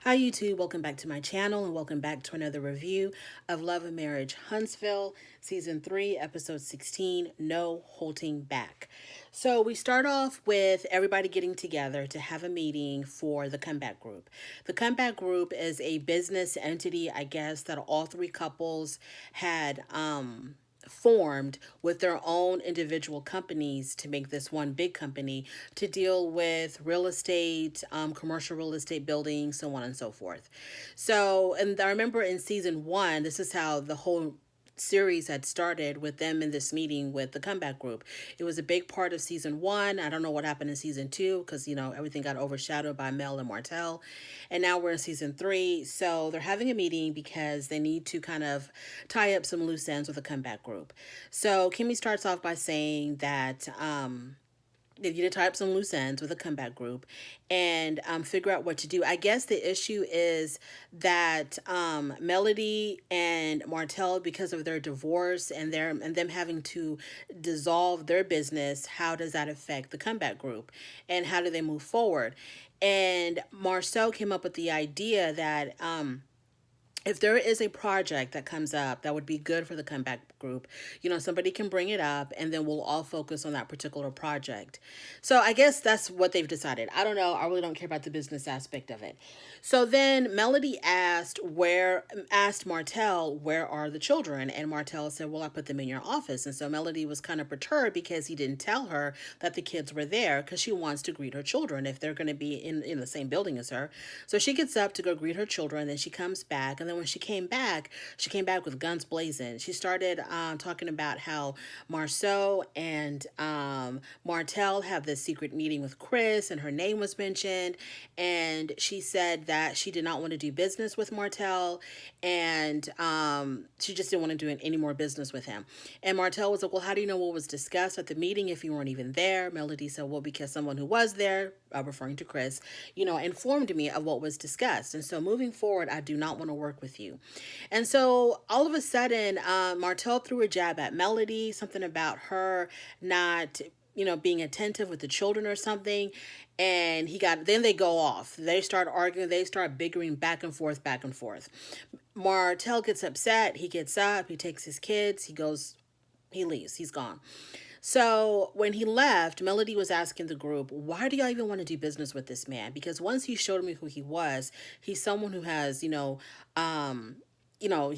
Hi YouTube, welcome back to my channel and welcome back to another review of Love and Marriage Huntsville, Season 3, Episode 16, No Holting Back. So we start off with everybody getting together to have a meeting for the comeback group. The comeback group is a business entity, I guess, that all three couples had formed with their own individual companies to make this one big company to deal with real estate, commercial real estate buildings, so on and so forth. So, and I remember in season one, this is how the whole series had started with them in this meeting with the comeback group. It was a big part of season one. I don't know what happened in season two because, everything got overshadowed by Mel and Martell. And now we're in season three. So they're having a meeting because they need to kind of tie up some loose ends with the comeback group. So Kimmy starts off by saying that, they need to tie up some loose ends with a comeback group and figure out what to do. I guess the issue is that Melody and Martell, because of their divorce and them having to dissolve their business, how does that affect the comeback group and how do they move forward? And Marcel came up with the idea that if there is a project that comes up that would be good for the comeback group, somebody can bring it up and then we'll all focus on that particular project. So I guess that's what they've decided. I don't know. I really don't care about the business aspect of it. So then Melody asked Martell, where are the children? And Martell said, well, I put them in your office. And so Melody was kind of perturbed because he didn't tell her that the kids were there because she wants to greet her children if they're going to be in the same building as her. So she gets up to go greet her children. Then she comes back. And then when she came back with guns blazing. She started talking about how Marceau and Martell have this secret meeting with Chris, and her name was mentioned. And she said that she did not want to do business with Martell, and she just didn't want to do any more business with him. And Martell was like, well, how do you know what was discussed at the meeting if you weren't even there? Melody said, well, because someone who was there, referring to Chris, informed me of what was discussed. And so moving forward, I do not want to work with you. And so all of a sudden, Martell threw a jab at Melody, something about her not, being attentive with the children or something. And then they go off. They start arguing. They start bickering back and forth, back and forth. Martell gets upset. He gets up. He takes his kids. He leaves. He's gone. So when he left, Melody was asking the group, why do y'all even want to do business with this man? Because once he showed me who he was, he's someone who has, he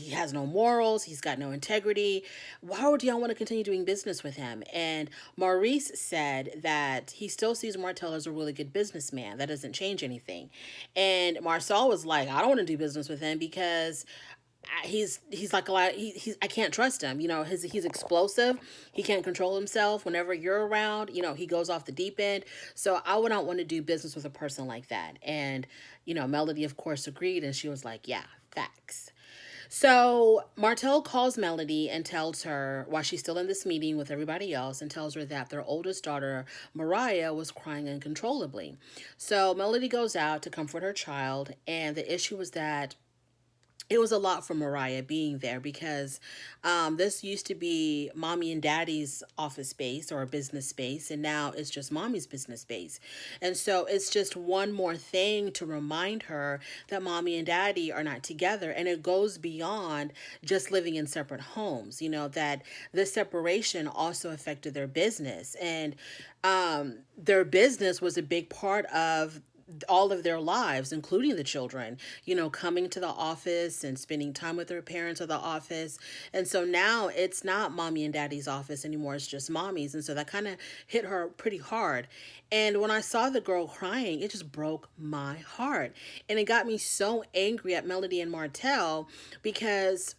has no morals. He's got no integrity. Why would y'all want to continue doing business with him? And Maurice said that he still sees Martell as a really good businessman. That doesn't change anything. And Marcel was like, I don't want to do business with him because he's like a lot. He's I can't trust him. He's explosive. He can't control himself. Whenever you're around, he goes off the deep end. So I would not want to do business with a person like that. And Melody, of course, agreed, and she was like, yeah, facts. So Martell calls Melody and tells her, while she's still in this meeting with everybody else, and tells her that their oldest daughter, Mariah, was crying uncontrollably. So Melody goes out to comfort her child, and the issue was that it was a lot for Mariah being there because this used to be mommy and daddy's office space or business space, and now it's just mommy's business space. And so it's just one more thing to remind her that mommy and daddy are not together. And it goes beyond just living in separate homes, that this separation also affected their business. And their business was a big part of all of their lives, including the children, coming to the office and spending time with their parents at the office. And so now it's not mommy and daddy's office anymore. It's just mommy's. And so that kind of hit her pretty hard. And when I saw the girl crying, it just broke my heart. And it got me so angry at Melody and Martell because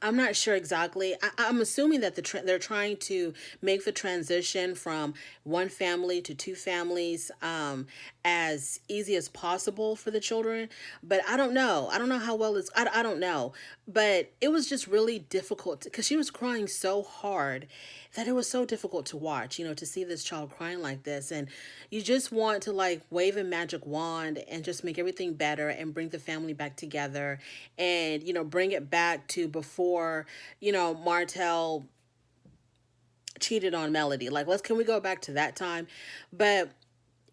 I'm not sure exactly. I'm assuming that they're trying to make the transition from one family to two families as easy as possible for the children. But I don't know. I don't know how well it's. I don't know. But it was just really difficult because she was crying so hard that it was so difficult to watch, to see this child crying like this. And you just want to like wave a magic wand and just make everything better and bring the family back together and, bring it back to before, Martell cheated on Melody. Like, can we go back to that time? But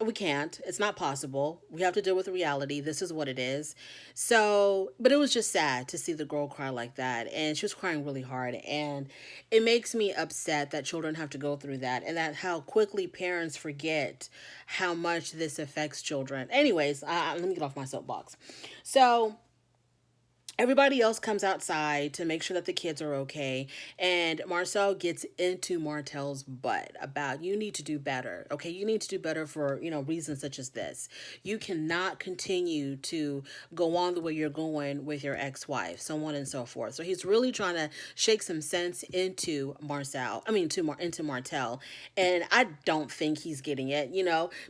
we can't. It's not possible. We have to deal with reality. This is what it is. So, but it was just sad to see the girl cry like that. And she was crying really hard. And it makes me upset that children have to go through that, and that how quickly parents forget how much this affects children. Anyways, let me get off my soapbox. So, everybody else comes outside to make sure that the kids are okay, and Marcel gets into Martel's butt about, you need to do better. Okay, you need to do better for, reasons such as this. You cannot continue to go on the way you're going with your ex-wife, so on and so forth. So he's really trying to shake some sense into into Martel, and I don't think he's getting it,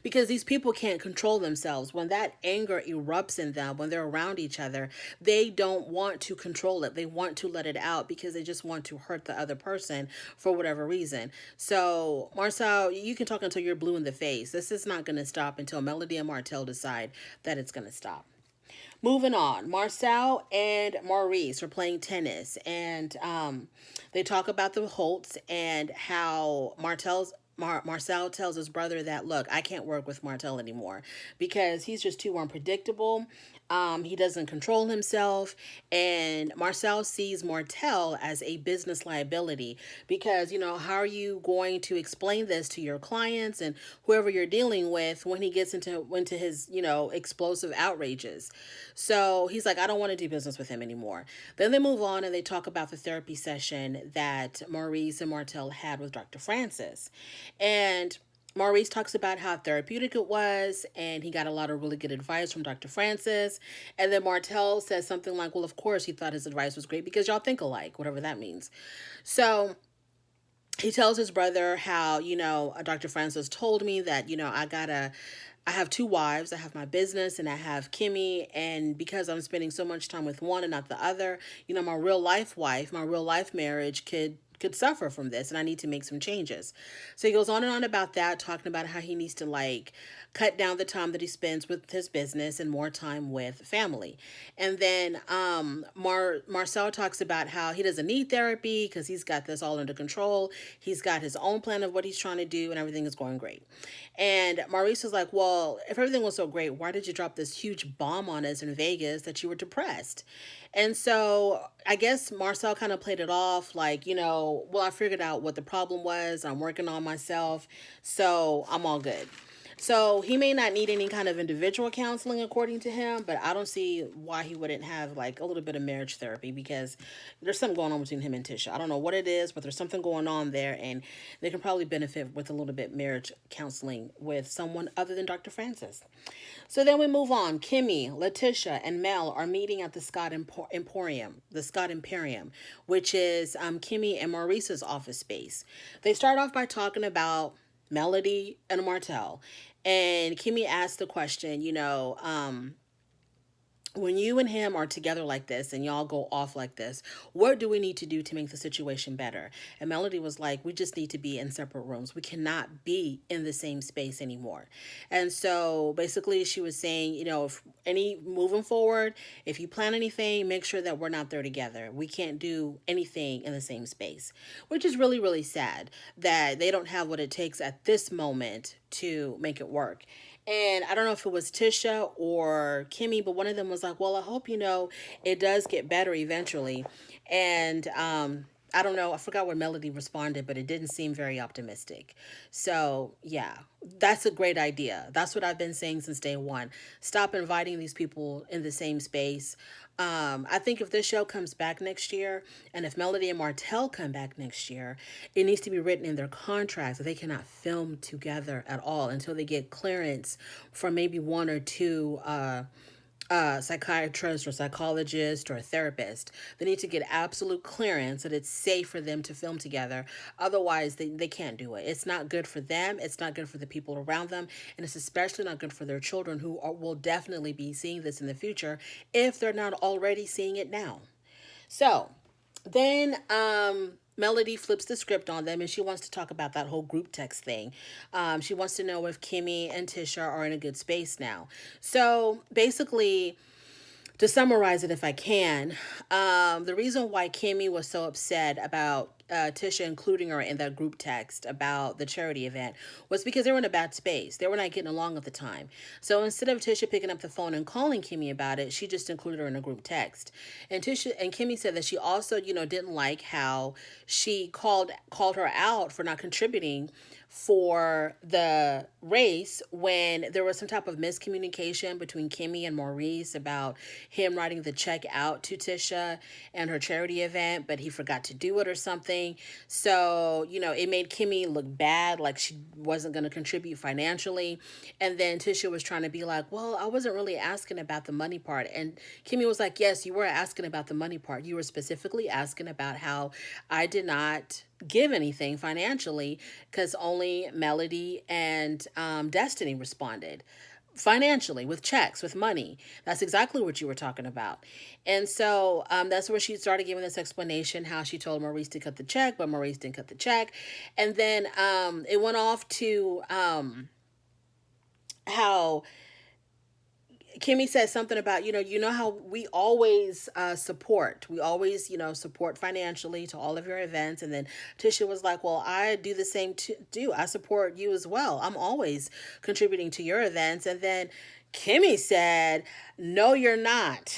because these people can't control themselves. When that anger erupts in them, when they're around each other, they don't want to control it. They want to let it out because they just want to hurt the other person for whatever reason. So, Marcel, you can talk until you're blue in the face. This is not going to stop until Melody and Martel decide that it's going to stop. Moving on, Marcel and Maurice are playing tennis, and they talk about the Holts and how Marcel tells his brother that, look, I can't work with Martel anymore because he's just too unpredictable. He doesn't control himself, and Marcel sees Martel as a business liability because, how are you going to explain this to your clients and whoever you're dealing with when he gets into his, explosive outrages? So he's like, I don't want to do business with him anymore. Then they move on and they talk about the therapy session that Maurice and Martel had with Dr. Francis. And Maurice talks about how therapeutic it was, and he got a lot of really good advice from Dr. Francis. And then Martel says something like, well, of course he thought his advice was great because y'all think alike, whatever that means. So he tells his brother how, Dr. Francis told me that, I have two wives. I have my business and I have Kimmy. And because I'm spending so much time with one and not the other, my real life wife, my real life marriage could suffer from this, and I need to make some changes. So he goes on and on about that, talking about how he needs to cut down the time that he spends with his business and more time with family. And then Marcel talks about how he doesn't need therapy because he's got this all under control. He's got his own plan of what he's trying to do, and everything is going great. And Maurice was like, well, if everything was so great, why did you drop this huge bomb on us in Vegas that you were depressed? And so I guess Marcel kind of played it off like, well, I figured out what the problem was. I'm working on myself, so I'm all good. So he may not need any kind of individual counseling according to him, but I don't see why he wouldn't have a little bit of marriage therapy because there's something going on between him and Tisha. I don't know what it is, but there's something going on there, and they can probably benefit with a little bit marriage counseling with someone other than Dr. Francis. So then we move on. Kimmy, Letitia, and Mel are meeting at the Scott Emporium, which is Kimmy and Maurice's office space. They start off by talking about Melody and Martel. And Kimmy asked the question, when you and him are together like this and y'all go off like this, what do we need to do to make the situation better? And Melody was like, we just need to be in separate rooms. We cannot be in the same space anymore. And so basically she was saying, if moving forward, if you plan anything, make sure that we're not there together. We can't do anything in the same space, which is really, really sad that they don't have what it takes at this moment to make it work. And I don't know if it was Tisha or Kimmy, but one of them was like, well, I hope, it does get better eventually. And I don't know. I forgot what Melody responded, but it didn't seem very optimistic. So, yeah, that's a great idea. That's what I've been saying since day one. Stop inviting these people in the same space. I think if this show comes back next year, and if Melody and Martel come back next year, it needs to be written in their contracts that they cannot film together at all until they get clearance from maybe one or two psychiatrist or psychologist or a therapist. They need to get absolute clearance that it's safe for them to film together. Otherwise, they can't do it. It's not good for them. It's not good for the people around them. And it's especially not good for their children who will definitely be seeing this in the future if they're not already seeing it now. So then Melody flips the script on them and she wants to talk about that whole group text thing. She wants to know if Kimmy and Tisha are in a good space now. So basically, to summarize it if I can, the reason why Kimmy was so upset about Tisha including her in that group text about the charity event was because they were in a bad space. They were not getting along at the time. So instead of Tisha picking up the phone and calling Kimmy about it, she just included her in a group text. And Kimmy said that she also, didn't like how she called her out for not contributing for the race when there was some type of miscommunication between Kimmy and Maurice about him writing the check out to Tisha and her charity event, but he forgot to do it or something. So, it made Kimmy look bad, like she wasn't going to contribute financially. And then Tisha was trying to be like, well, I wasn't really asking about the money part. And Kimmy was like, yes, you were asking about the money part. You were specifically asking about how I did not give anything financially because only Melody and Destiny responded financially with checks, with money. That's exactly what you were talking about. And so that's where she started giving this explanation how she told Maurice to cut the check, but Maurice didn't cut the check. And then it went off to how Kimmy said something about, how we always support. We always, support financially to all of your events. And then Tisha was like, well, I do the same too. I support you as well. I'm always contributing to your events. And then Kimmy said, no, you're not.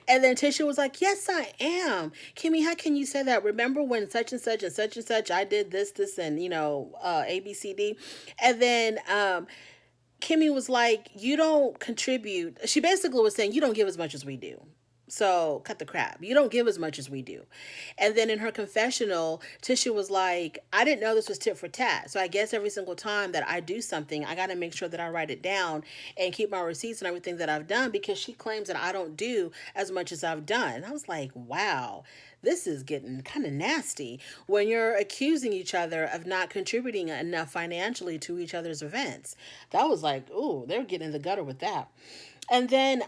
And then Tisha was like, yes, I am. Kimmy, how can you say that? Remember when such and such and such and such, I did this, and, A, B, C, D. And then, Kimmy was like, you don't contribute. She basically was saying, you don't give as much as we do. So cut the crap. You don't give as much as we do. And then in her confessional, Tisha was like, I didn't know this was tit for tat. So I guess every single time that I do something, I got to make sure that I write it down and keep my receipts and everything that I've done, because she claims that I don't do as much as I've done. And I was like, wow, this is getting kind of nasty when you're accusing each other of not contributing enough financially to each other's events. That was like, ooh, they're getting in the gutter with that. And then,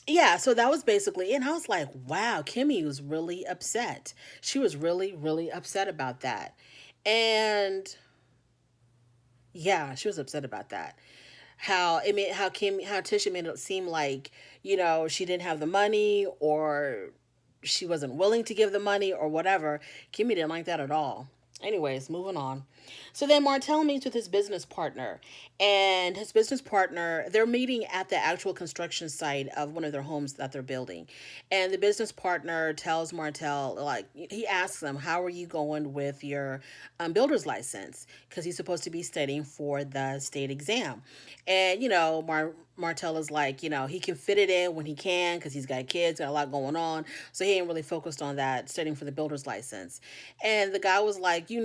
yeah, so that was basically it. And I was like, wow, Kimmy was really upset. She was really, really upset about that. And yeah, she was upset about that. How Tisha made it seem like, she didn't have the money, or she wasn't willing to give the money, or whatever. Kimmy didn't like that at all. Anyways, moving on. So then Martell meets with his business partner, and his business partner, they're meeting at the actual construction site of one of their homes that they're building. And the business partner tells Martell, like, he asks him, how are you going with your builder's license? Because he's supposed to be studying for the state exam. And, Martell is like, he can fit it in when he can because he's got kids, got a lot going on. So he ain't really focused on that, studying for the builder's license. And the guy was like, you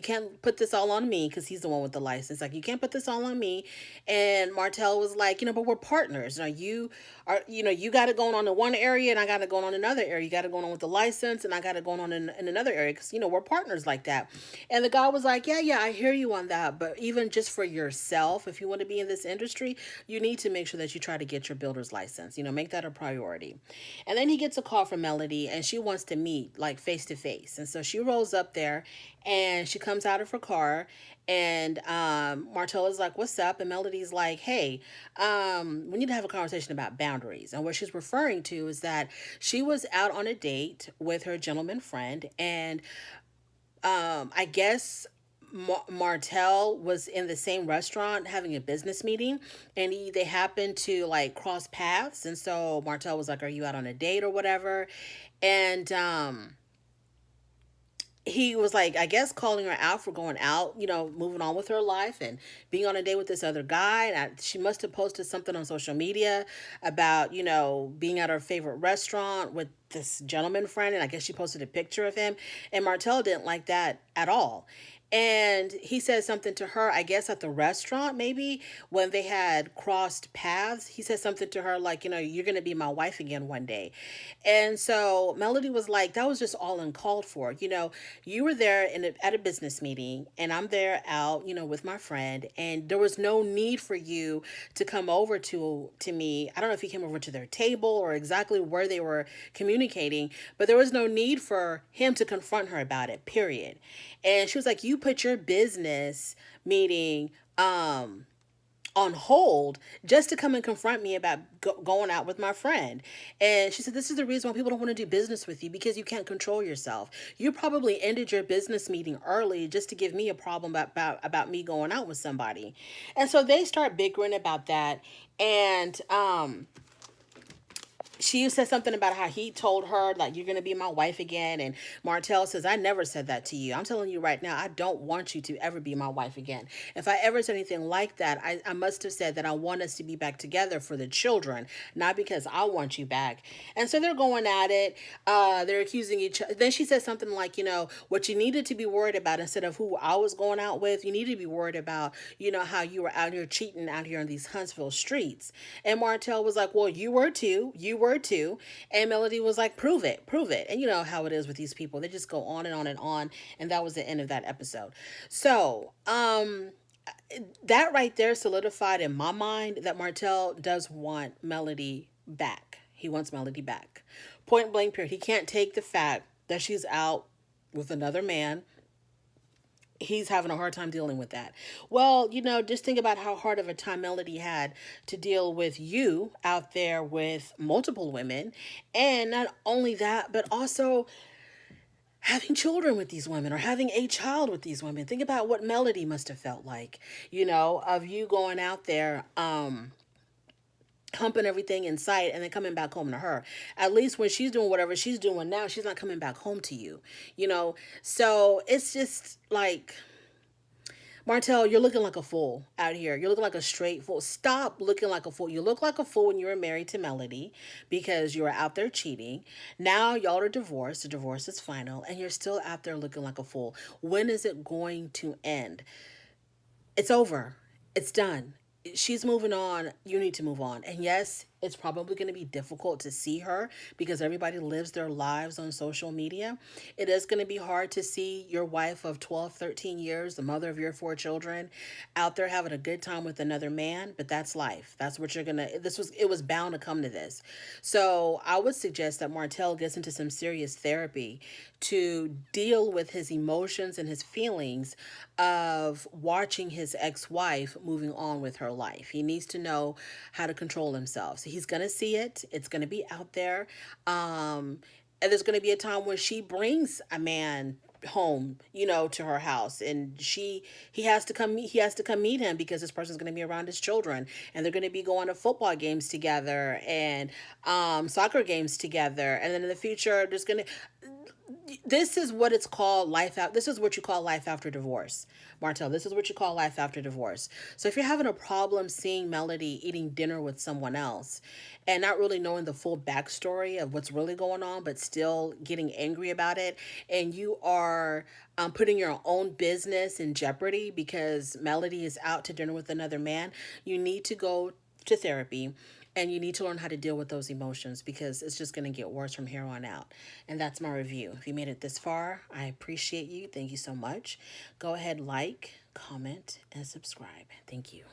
can't put this all on me, because he's the one with the license. Like, you can't put this all on me. And Martell was like, but we're partners. You got it going on in one area and I got it going on in another area. You got it going on with the license and I got it going on in another area, because, we're partners like that. And the guy was like, yeah, I hear you on that. But even just for yourself, if you want to be in this industry, you need to make sure that you try to get your builder's license, make that a priority. And then he gets a call from Melody, and she wants to meet, like, face to face. And so she rolls up there and she comes out of her car, and Martell is like, what's up? And Melody's like, hey, we need to have a conversation about boundaries. And what she's referring to is that she was out on a date with her gentleman friend, and I guess Martell was in the same restaurant having a business meeting, and they happened to, like, cross paths. And so Martell was like, are you out on a date or whatever? And he was, like, I guess calling her out for going out, moving on with her life and being on a date with this other guy. And she must have posted something on social media about, being at her favorite restaurant with this gentleman friend. And I guess she posted a picture of him. And Martell didn't like that at all. And he said something to her, I guess at the restaurant, maybe when they had crossed paths. He said something to her like, you're going to be my wife again one day. And so Melody was like, that was just all uncalled for. You were there at a business meeting, and I'm there out, with my friend. And there was no need for you to come over to me. I don't know if he came over to their table or exactly where they were communicating, but there was no need for him to confront her about it, period. And she was like, you put your business meeting on hold just to come and confront me about going out with my friend. And she said, this is the reason why people don't want to do business with you, because you can't control yourself. You probably ended your business meeting early just to give me a problem about me going out with somebody. And so they start bickering about that. And she said something about how he told her, like, you're going to be my wife again. And Martell says, I never said that to you. I'm telling you right now, I don't want you to ever be my wife again. If I ever said anything like that, I must have said that I want us to be back together for the children, not because I want you back. And so they're going at it. They're accusing each other. Then she said something like, what you needed to be worried about, instead of who I was going out with, you need to be worried about, how you were out here cheating out here in these Huntsville streets. And Martell was like, well, you were too. You were too. And Melody was like, prove it, prove it. And you know how it is with these people. They just go on and on and on. And that was the end of that episode. So, that right there solidified in my mind that Martell does want Melody back. He wants Melody back. Point blank period. He can't take the fact that she's out with another man. He's having a hard time dealing with that. Well, just think about how hard of a time Melody had to deal with you out there with multiple women. And not only that, but also having children with these women, or having a child with these women. Think about what Melody must have felt like, of you going out there, humping everything in sight and then coming back home to her. At least when she's doing whatever she's doing now, she's not coming back home to you, So it's just like, Martell, you're looking like a fool out here. You're looking like a straight fool. Stop looking like a fool. You look like a fool when you were married to Melody because you were out there cheating. Now y'all are divorced. The divorce is final, and you're still out there looking like a fool. When is it going to end? It's over. It's done. She's moving on. You need to move on. And yes, it's probably going to be difficult to see her because everybody lives their lives on social media. It is going to be hard to see your wife of 12, 13 years, the mother of your 4 children, out there having a good time with another man, but that's life. That's what you're going to, it was bound to come to this. So I would suggest that Martell gets into some serious therapy to deal with his emotions and his feelings of watching his ex-wife moving on with her life. He needs to know how to control himself. So he's going to see it. It's going to be out there. And there's going to be a time when she brings a man home, to her house, and he has to come meet him because this person's going to be around his children, and they're going to be going to football games together and soccer games together. And then in the future, this is what it's called life out. This is what you call life after divorce, Martell. This is what you call life after divorce. So if you're having a problem seeing Melody eating dinner with someone else and not really knowing the full backstory of what's really going on, but still getting angry about it, and you are putting your own business in jeopardy because Melody is out to dinner with another man, you need to go to therapy. And you need to learn how to deal with those emotions because it's just going to get worse from here on out. And that's my review. If you made it this far, I appreciate you. Thank you so much. Go ahead, like, comment, and subscribe. Thank you.